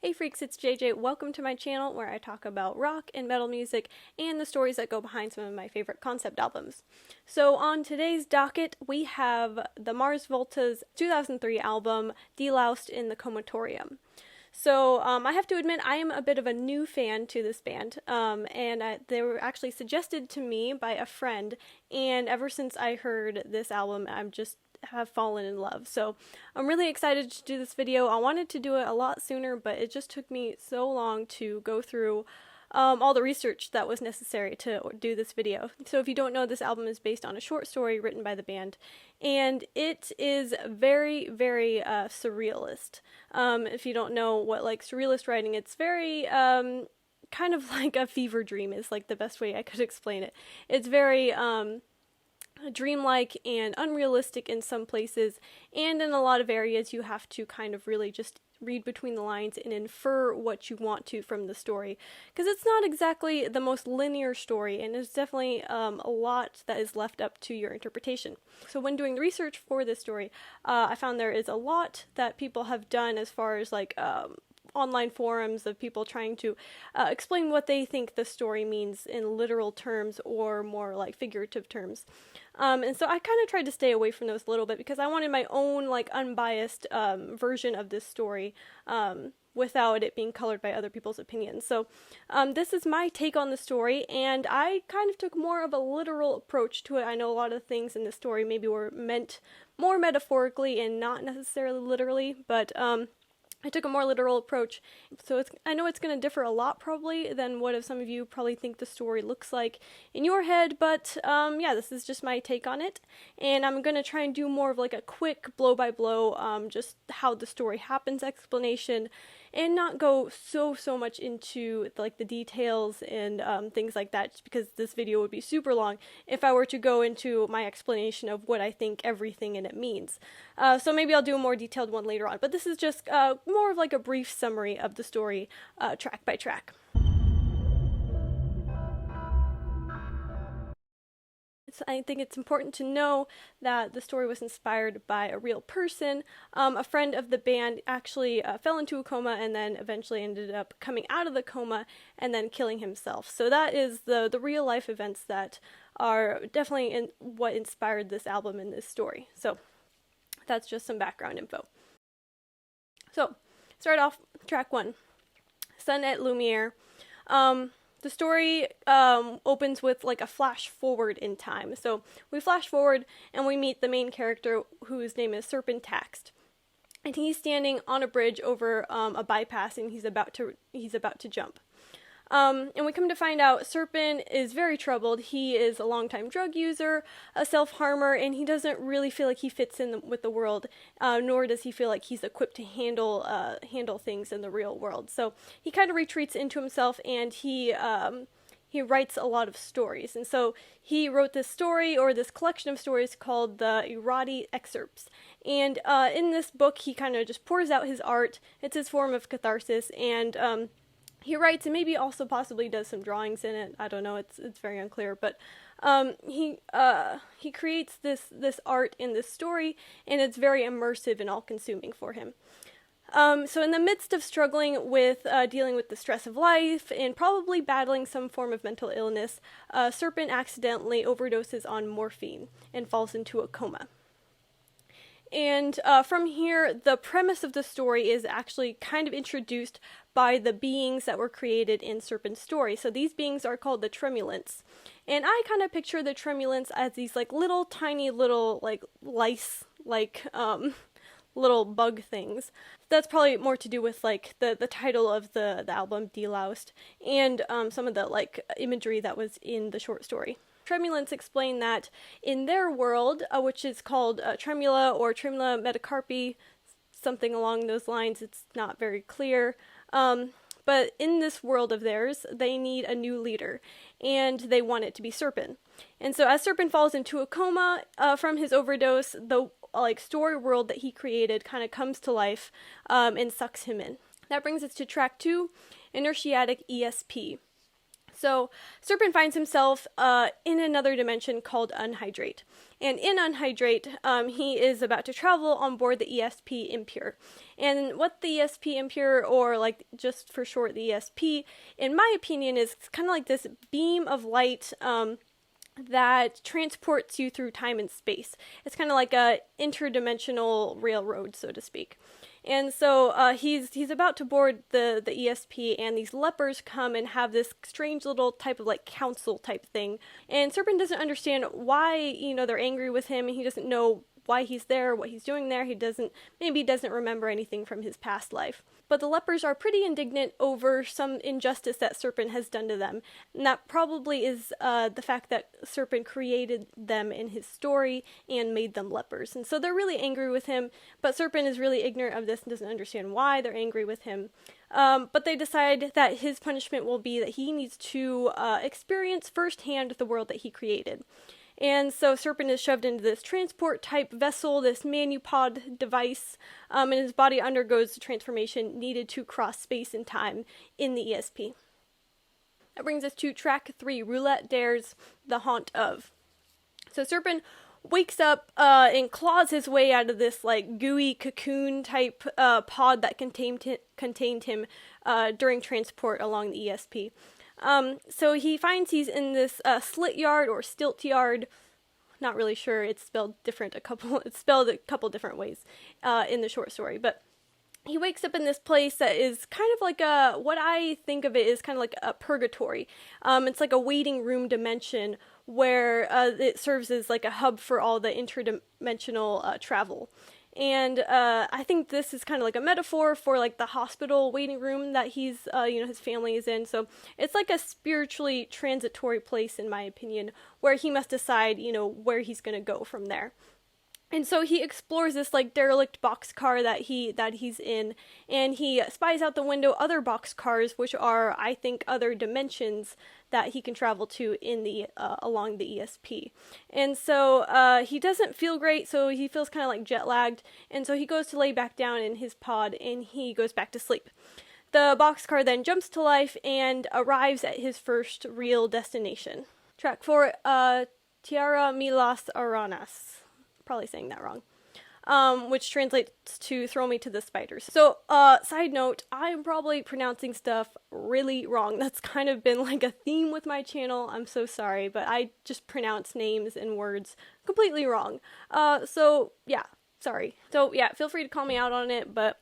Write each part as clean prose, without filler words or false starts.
Hey freaks, it's JJ. Welcome to my channel where I talk about rock and metal music and the stories that go behind some of my favorite concept albums. So on today's docket, we have the Mars Volta's 2003 album, Deloused in the Comatorium. So I have to admit I am a bit of a new fan to this band, they were actually suggested to me by a friend, and ever since I heard this album, I'm just have fallen in love. So I'm really excited to do this video. I wanted to do it a lot sooner, but it just took me so long to go through all the research that was necessary to do this video. So if you don't know, this album is based on a short story written by the band, and it is very, very surrealist. If you don't know what surrealist writing, it's very kind of like a fever dream is like the best way I could explain it. It's very dreamlike and unrealistic in some places, and in a lot of areas you have to kind of really just read between the lines and infer what you want to from the story, because it's not exactly the most linear story, and there's definitely a lot that is left up to your interpretation. So when doing the research for this story, I found there is a lot that people have done as far as online forums of people trying to explain what they think the story means in literal terms or more like figurative terms. And so I kind of tried to stay away from those a little bit because I wanted my own unbiased version of this story without it being colored by other people's opinions. So this is my take on the story, and I kind of took more of a literal approach to it. I know a lot of things in this story maybe were meant more metaphorically and not necessarily literally, but I took a more literal approach, so I know it's going to differ a lot probably than what some of you probably think the story looks like in your head, but yeah, this is just my take on it, and I'm going to try and do more of a quick blow-by-blow, just how the story happens explanation, and not go so much into the details and things like that, just because this video would be super long if I were to go into my explanation of what I think everything in it means. So maybe I'll do a more detailed one later on, but this is just more of a brief summary of the story, track by track. I think it's important to know that the story was inspired by a real person. A friend of the band actually fell into a coma and then eventually ended up coming out of the coma and then killing himself. So that is the real life events that are definitely what inspired this album and this story. So that's just some background info. So start off track 1, Sun et Lumiere. The story opens with a flash forward in time. So we flash forward and we meet the main character, whose name is Serpent Taxed, and he's standing on a bridge over a bypass, and he's about to jump. And we come to find out Serpent is very troubled. He is a longtime drug user, a self-harmer, and he doesn't really feel like he fits in with the world, nor does he feel like he's equipped to handle things in the real world. So he kind of retreats into himself, and he writes a lot of stories. And so he wrote this story, or this collection of stories, called the Erotti Excerpts. And in this book, he kind of just pours out his art. It's his form of catharsis, and he writes and maybe also possibly does some drawings in it. I don't know, it's very unclear, but he creates this art in this story, and it's very immersive and all-consuming for him. So in the midst of struggling with dealing with the stress of life and probably battling some form of mental illness, Serpent accidentally overdoses on morphine and falls into a coma. And from here, the premise of the story is actually kind of introduced by the beings that were created in Serpent's story. So these beings are called the Tremulants. And I kind of picture the Tremulants as these little tiny little lice, little bug things. That's probably more to do with the title of the album, Deloused, and some of the imagery that was in the short story. Tremulants explain that in their world, which is called Tremula or Tremula metacarpi, something along those lines, it's not very clear, but in this world of theirs, they need a new leader, and they want it to be Serpent. And so as Serpent falls into a coma from his overdose, the story world that he created kind of comes to life and sucks him in. That brings us to track 2, Inertiatic ESP. So Serpent finds himself in another dimension called Unhydrate. And in Unhydrate, he is about to travel on board the ESP Impure. And what the ESP Impure, or like just for short the ESP, in my opinion, is kind of like this beam of light that transports you through time and space. It's kind of like a interdimensional railroad, so to speak. And so he's about to board the ESP, and these lepers come and have this strange little type of like council type thing. And Serpent doesn't understand why, they're angry with him. He doesn't know why he's there, what he's doing there. He doesn't remember anything from his past life. But the lepers are pretty indignant over some injustice that Serpent has done to them. And that probably is the fact that Serpent created them in his story and made them lepers. And so they're really angry with him, but Serpent is really ignorant of this and doesn't understand why they're angry with him. But they decide that his punishment will be that he needs to experience firsthand the world that he created. And so Serpent is shoved into this transport-type vessel, this manupod device, and his body undergoes the transformation needed to cross space and time in the ESP. That brings us to track 3, Roulette Dares, The Haunt Of. So Serpent wakes up and claws his way out of this like gooey cocoon-type pod that contained him during transport along the ESP. So he finds he's in this slit yard or stilt yard. Not really sure. It's spelled a couple different ways in the short story. But he wakes up in this place that is kind of like what I think of it is kind of like a purgatory. It's like a waiting room dimension where it serves as like a hub for all the interdimensional travel. And I think this is kind of like a metaphor for like the hospital waiting room that he's, his family is in. So it's like a spiritually transitory place, in my opinion, where he must decide, where he's going to go from there. And so he explores this like derelict boxcar that he's in, and he spies out the window other boxcars, which are, I think, other dimensions that he can travel to in the along the ESP. And so he doesn't feel great, so he feels kind of like jet lagged, and so he goes to lay back down in his pod and he goes back to sleep. The boxcar then jumps to life and arrives at his first real destination. Track 4, Tierra Milas Aranas. Probably saying that wrong, which translates to throw me to the spiders. So, side note, I'm probably pronouncing stuff really wrong. That's kind of been like a theme with my channel. I'm so sorry, but I just pronounce names and words completely wrong. So yeah, sorry. So yeah, feel free to call me out on it, but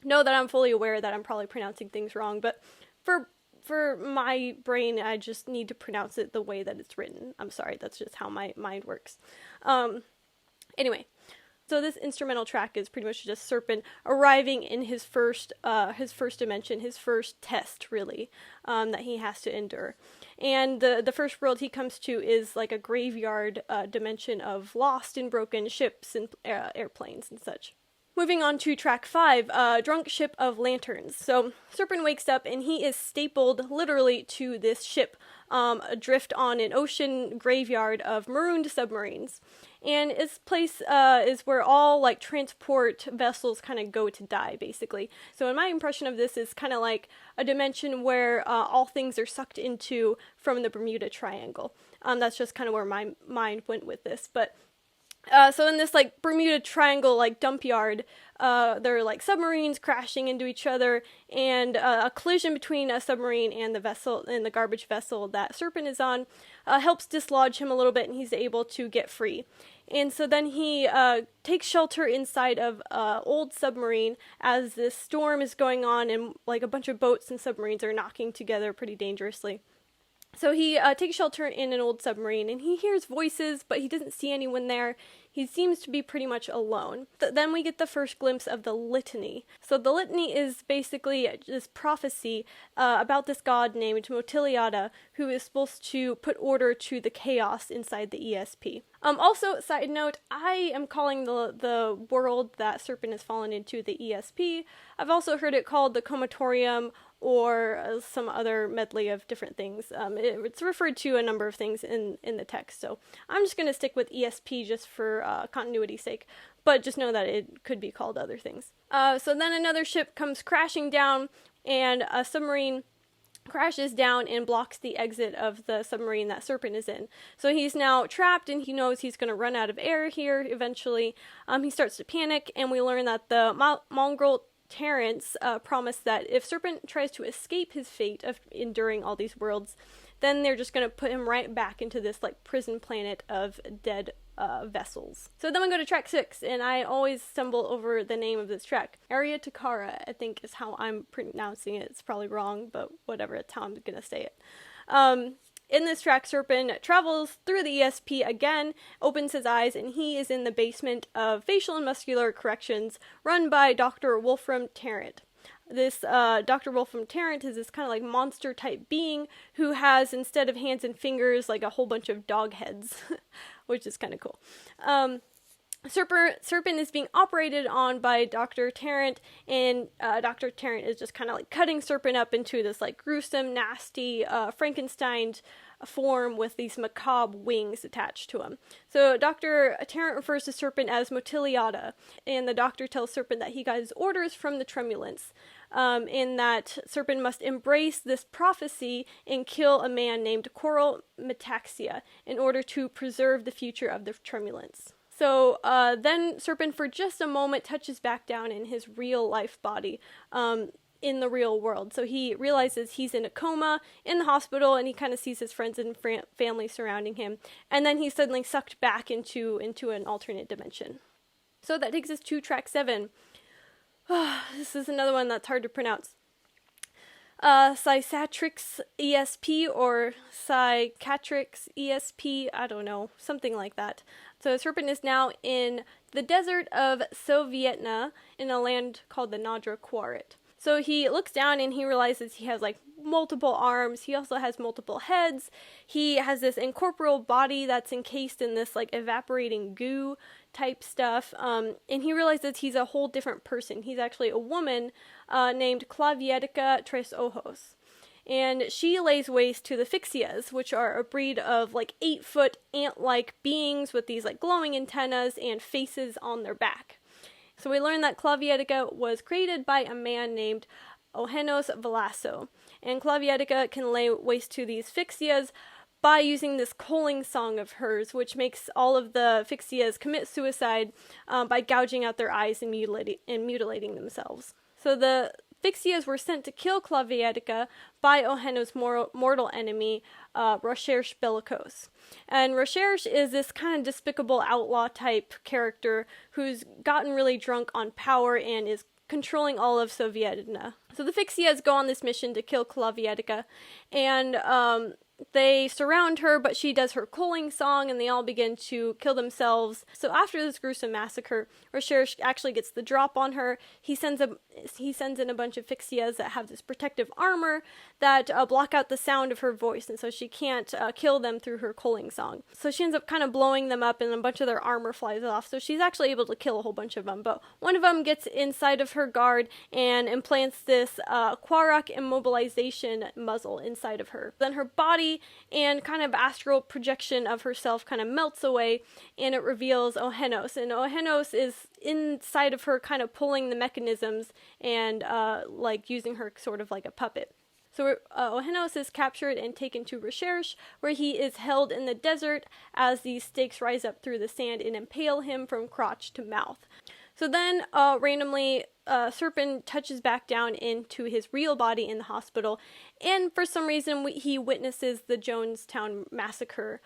know that I'm fully aware that I'm probably pronouncing things wrong. But for my brain, I just need to pronounce it the way that it's written. I'm sorry, that's just how my mind works. Anyway, so this instrumental track is pretty much just Serpent arriving in his first dimension, his first test, really, that he has to endure. And the first world he comes to is like a graveyard dimension of lost and broken ships and airplanes and such. Moving on to track 5, Drunk Ship of Lanterns. So Serpent wakes up and he is stapled literally to this ship, adrift on an ocean graveyard of marooned submarines. And this place is where all like transport vessels kind of go to die, basically. So in my impression of this is kind of like a dimension where all things are sucked into from the Bermuda Triangle. That's just kind of where my mind went with this. But so in this like Bermuda Triangle like dump yard, there are like submarines crashing into each other, and a collision between a submarine and the vessel and the garbage vessel that Serpent is on helps dislodge him a little bit, and he's able to get free. And so then he takes shelter inside of an old submarine as this storm is going on, and like a bunch of boats and submarines are knocking together pretty dangerously. So he takes shelter in an old submarine, and he hears voices, but he doesn't see anyone there. He seems to be pretty much alone. Then we get the first glimpse of the litany. So the litany is basically this prophecy about this god named Motiliata, who is supposed to put order to the chaos inside the ESP. Also, side note, I am calling the world that Serpent has fallen into the ESP. I've also heard it called the Comatorium, or some other medley of different things. It's referred to a number of things in the text, so I'm just going to stick with ESP just for continuity's sake, but just know that it could be called other things. So then another ship comes crashing down, and a submarine crashes down and blocks the exit of the submarine that Serpent is in. So he's now trapped, and he knows he's going to run out of air here eventually. He starts to panic, and we learn that the mongrel Tarrants promise that if Serpent tries to escape his fate of enduring all these worlds, then they're just going to put him right back into this like prison planet of dead vessels. So then we go to track 6, and I always stumble over the name of this track. Area Takara, I think, is how I'm pronouncing it. It's probably wrong, but whatever, it's how I'm gonna say it. In this track, Serpent travels through the ESP again, opens his eyes, and he is in the basement of Facial and Muscular Corrections, run by Dr. Wolfram Tarrant. This Dr. Wolfram Tarrant is this kind of like monster type being who has, instead of hands and fingers, like a whole bunch of dog heads, which is kind of cool. Serpent is being operated on by Dr. Tarrant, and Dr. Tarrant is just kind of like cutting Serpent up into this like gruesome, nasty Frankenstein form with these macabre wings attached to him. So Dr. Tarrant refers to Serpent as Motiliata, and the doctor tells Serpent that he got his orders from the Tremulants, in that Serpent must embrace this prophecy and kill a man named Coral Metaxia in order to preserve the future of the Tremulants. So then Serpent for just a moment touches back down in his real life body, in the real world. So he realizes he's in a coma in the hospital, and he kind of sees his friends and family surrounding him, and then he's suddenly sucked back into an alternate dimension. So that takes us to track 7. This is another one that's hard to pronounce. Psychatrix ESP or Psychatrix ESP, I don't know, something like that. So Serpent is now in the desert of Sovietna in a land called the Nadra Quaret. So he looks down and he realizes he has like multiple arms. He also has multiple heads. He has this incorporeal body that's encased in this like evaporating goo type stuff. And he realizes he's a whole different person. He's actually a woman named Claviatica Tres Ojos. And she lays waste to the Fixias, which are a breed of like 8-foot ant-like beings with these like glowing antennas and faces on their back. So we learn that Claviatica was created by a man named Eugenos Velasco, and Claviatica can lay waste to these Fixias by using this calling song of hers, which makes all of the Fixias commit suicide by gouging out their eyes and mutilating themselves. So the Fixias were sent to kill Claviatica by Eugenos' mortal enemy, Recherche Bellicose. And Recherche is this kind of despicable outlaw type character who's gotten really drunk on power and is controlling all of Sovietna. So the Fixias go on this mission to kill Claviatica, and they surround her, but she does her calling song, and they all begin to kill themselves. So after this gruesome massacre, Recherche actually gets the drop on her. He sends in a bunch of Fixias that have this protective armor that block out the sound of her voice, and so she can't kill them through her calling song. So she ends up kind of blowing them up, and a bunch of their armor flies off. So she's actually able to kill a whole bunch of them, but one of them gets inside of her guard and implants this Quarak immobilization muzzle inside of her. Then her body and kind of astral projection of herself kind of melts away, and it reveals Eugenos. And Eugenos is inside of her, kind of pulling the mechanisms and like using her sort of like a puppet. So Eugenos is captured and taken to Recherche, where he is held in the desert as these stakes rise up through the sand and impale him from crotch to mouth. So then, randomly, Serpent touches back down into his real body in the hospital, and for some reason he witnesses the Jonestown massacre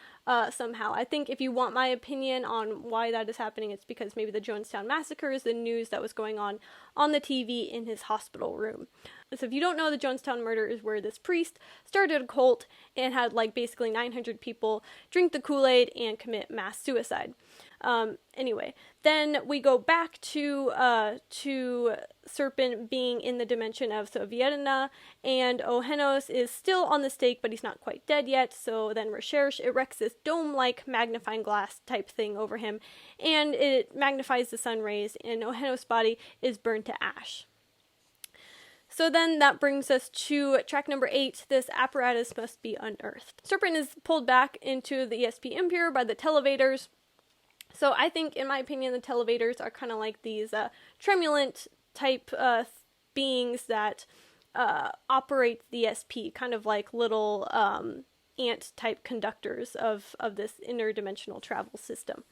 somehow. I think if you want my opinion on why that is happening, it's because maybe the Jonestown massacre is the news that was going on the TV in his hospital room. So if you don't know, the Jonestown murder is where this priest started a cult and had like basically 900 people drink the Kool-Aid and commit mass suicide. Anyway, then we go back to Serpent being in the dimension of Sovietna, and Eugenos is still on the stake, but he's not quite dead yet. So then Recherche erects this dome-like magnifying glass type thing over him, and it magnifies the sun rays, and Eugenos' body is burned to ash. So then that brings us to track number 8, this apparatus must be unearthed. Serpent is pulled back into the ESP Impure by the Televators. So I think, in my opinion, the Televators are kind of like these tremulant type beings that operate the SP, kind of like little ant-type conductors of this interdimensional travel system.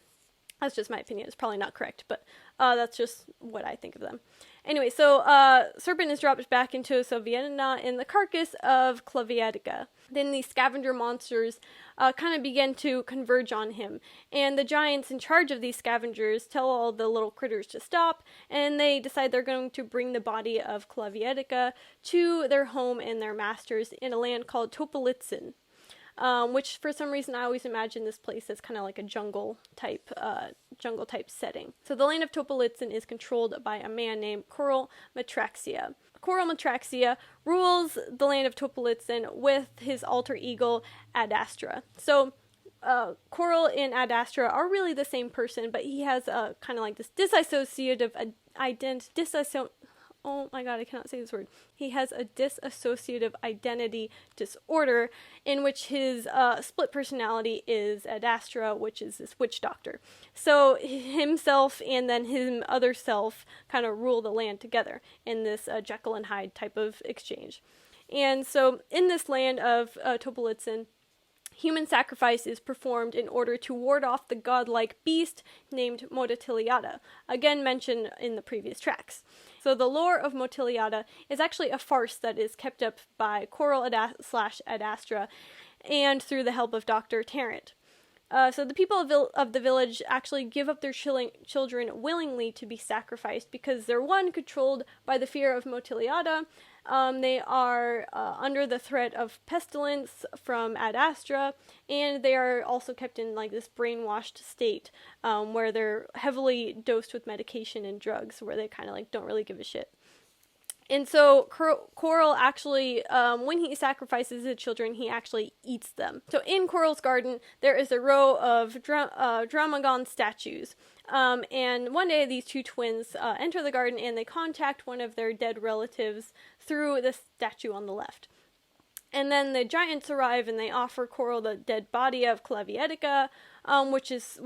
That's just my opinion. It's probably not correct, but that's just what I think of them. Anyway, so Serpent is dropped back into Sovietna in the carcass of Claviatica. Then these scavenger monsters kind of begin to converge on him, and the giants in charge of these scavengers tell all the little critters to stop, and they decide they're going to bring the body of Claviatica to their home and their masters in a land called Topolitzen. Which for some reason I always imagine this place as kind of like a jungle type setting. So the land of Topolitzen is controlled by a man named Comatorium. Comatorium rules the land of Topolitzen with his alter ego Ad Astra. So Coral and Ad Astra are really the same person, but he has a kind of like this dissociative oh my god, I cannot say this word. He has a dissociative identity disorder in which his split personality is Ad Astra, which is this witch doctor. So himself and then his other self kind of rule the land together in this Jekyll and Hyde type of exchange. And so in this land of Topolitzen, human sacrifice is performed in order to ward off the godlike beast named Motiliata, again mentioned in the previous tracks. So the lore of Motiliata is actually a farce that is kept up by Coral Ad Astra and through the help of Dr. Tarrant. So the people of the village actually give up their children willingly to be sacrificed because they're, one, controlled by the fear of Motiliata. They are under the threat of pestilence from Ad Astra, and they are also kept in like this brainwashed state where they're heavily dosed with medication and drugs, where they kind of like don't really give a shit. And so Coral actually, when he sacrifices his children, he actually eats them. So in Coral's garden, there is a row of Dramagon statues. And one day these two twins enter the garden and they contact one of their dead relatives through the statue on the left. And then the giants arrive and they offer Coral the dead body of Claviatica, which is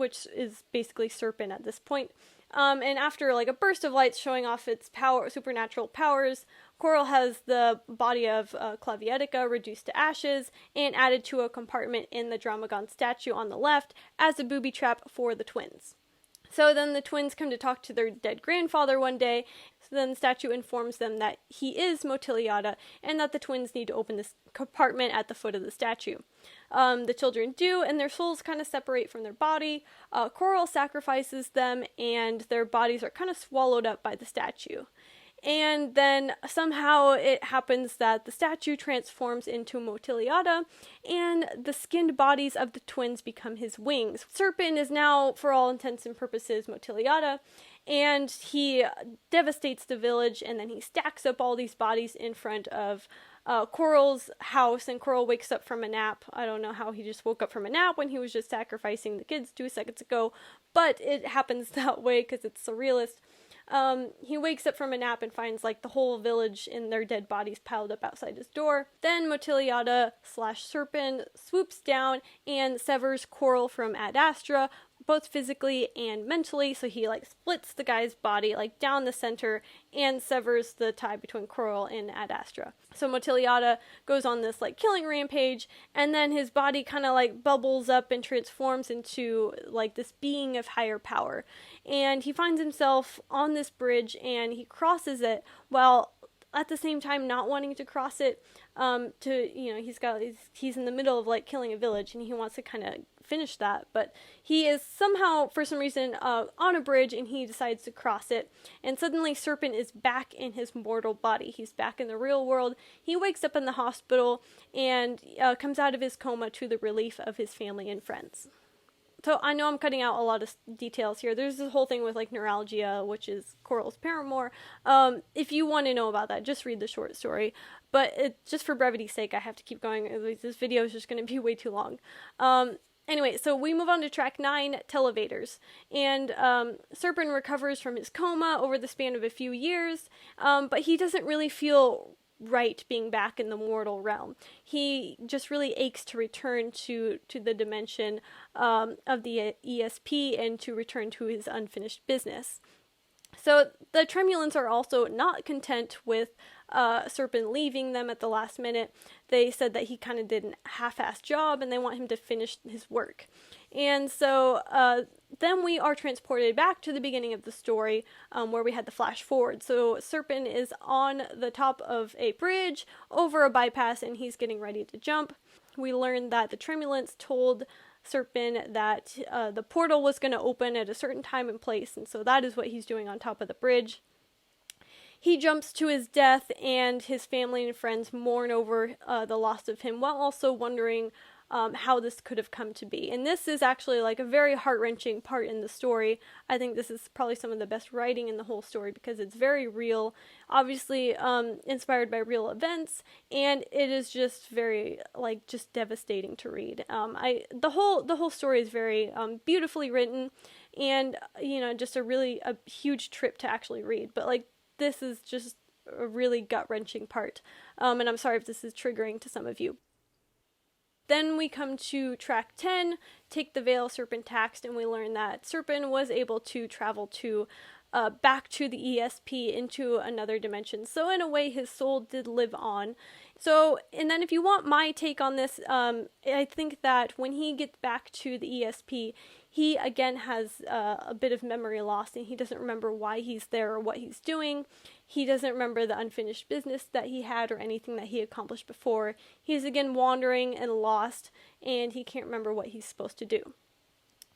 basically Serpent at this point. And after like a burst of light showing off its supernatural powers, Coral has the body of Claviatica reduced to ashes and added to a compartment in the Dramagon statue on the left as a booby trap for the twins. So then the twins come to talk to their dead grandfather one day. So then the statue informs them that he is Motiliata and that the twins need to open this compartment at the foot of the statue. The children do, and their souls kind of separate from their body. Coral sacrifices them, and their bodies are kind of swallowed up by the statue. And then somehow it happens that the statue transforms into Motiliata, and the skinned bodies of the twins become his wings. Serpent is now, for all intents and purposes, Motiliata, and he devastates the village, and then he stacks up all these bodies in front of Coral's house, and Coral wakes up from a nap. I don't know how he just woke up from a nap when he was just sacrificing the kids 2 seconds ago, but it happens that way because it's surrealist. He wakes up from a nap and finds like the whole village in their dead bodies piled up outside his door. Then Motiliata/Serpent swoops down and severs Coral from Ad Astra, both physically and mentally. So he like splits the guy's body like down the center and severs the tie between Coral and Ad Astra. So Motiliata goes on this like killing rampage, and then his body kind of like bubbles up and transforms into like this being of higher power. And he finds himself on this bridge and he crosses it while at the same time not wanting to cross it. He's in the middle of like killing a village and he wants to kind of finish that, but he is somehow for some reason on a bridge and he decides to cross it, and suddenly Serpent is back in his mortal body. He's back in the real world. He wakes up in the hospital and comes out of his coma to the relief of his family and friends. So I know I'm cutting out a lot of details here. There's this whole thing with like neuralgia, which is Coral's paramour. If you want to know about that, just read the short story. But just for brevity's sake, I have to keep going. This video is just going to be way too long. Anyway, so we move on to track 9, Televators. And Serpent recovers from his coma over the span of a few years, but he doesn't really feel right being back in the mortal realm. He just really aches to return to the dimension of the ESP and to return to his unfinished business. So the Tremulants are also not content with Serpent leaving them at the last minute. They said that he kind of did a half-assed job and they want him to finish his work. And so then we are transported back to the beginning of the story where we had the flash forward. So Serpent is on the top of a bridge over a bypass and he's getting ready to jump. We learned that the Tremulants told Serpent that the portal was going to open at a certain time and place, and so that is what he's doing on top of the bridge. He jumps to his death, and his family and friends mourn over the loss of him, while also wondering how this could have come to be. And this is actually like a very heart-wrenching part in the story. I think this is probably some of the best writing in the whole story because it's very real, obviously inspired by real events, and it is just very just devastating to read. The whole story is very beautifully written, and just a huge trip to actually read. But this is just a really gut-wrenching part, and I'm sorry if this is triggering to some of you. Then we come to track 10, Take the Veil, Serpent Taxed, and we learn that Serpent was able to travel to back to the ESP into another dimension. So in a way, his soul did live on. So, and then if you want my take on this, I think that when he gets back to the ESP, he again has a bit of memory loss, and he doesn't remember why he's there or what he's doing. He doesn't remember the unfinished business that he had or anything that he accomplished before. He's again wandering and lost, and he can't remember what he's supposed to do.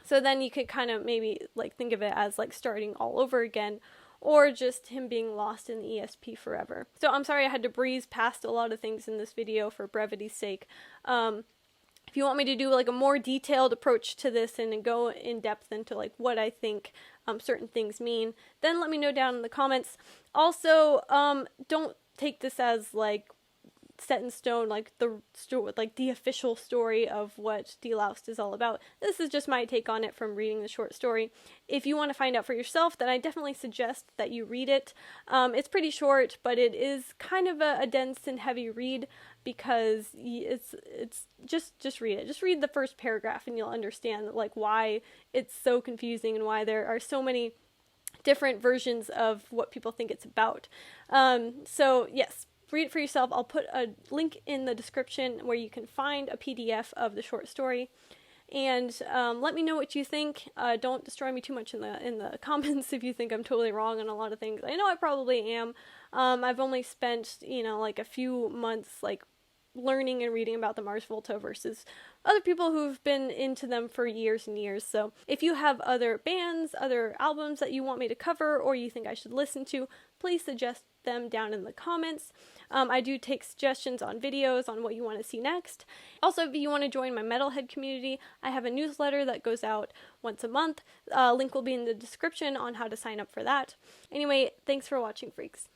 So then you could kind of maybe think of it as starting all over again, or just him being lost in the ESP forever. So I'm sorry I had to breeze past a lot of things in this video for brevity's sake. If you want me to do a more detailed approach to this and go in depth into what I think certain things mean, then let me know down in the comments. Also, don't take this as set in stone, the official story of what Deloused is all about. This is just my take on it from reading the short story. If you want to find out for yourself, then I definitely suggest that you read it. It's pretty short, but it is kind of a dense and heavy read because it's just read it. Just read the first paragraph and you'll understand why it's so confusing and why there are so many different versions of what people think it's about. So yes, read it for yourself. I'll put a link in the description where you can find a PDF of the short story, and let me know what you think. Don't destroy me too much in the comments if you think I'm totally wrong on a lot of things. I know I probably am. I've only spent a few months learning and reading about the Mars Volta versus other people who've been into them for years and years. So if you have other bands, other albums that you want me to cover or you think I should listen to, please suggest them down in the comments. I do take suggestions on videos on what you want to see next. Also, if you want to join my metalhead community, I have a newsletter that goes out once a month. Link will be in the description on how to sign up for that. Anyway, thanks for watching, freaks.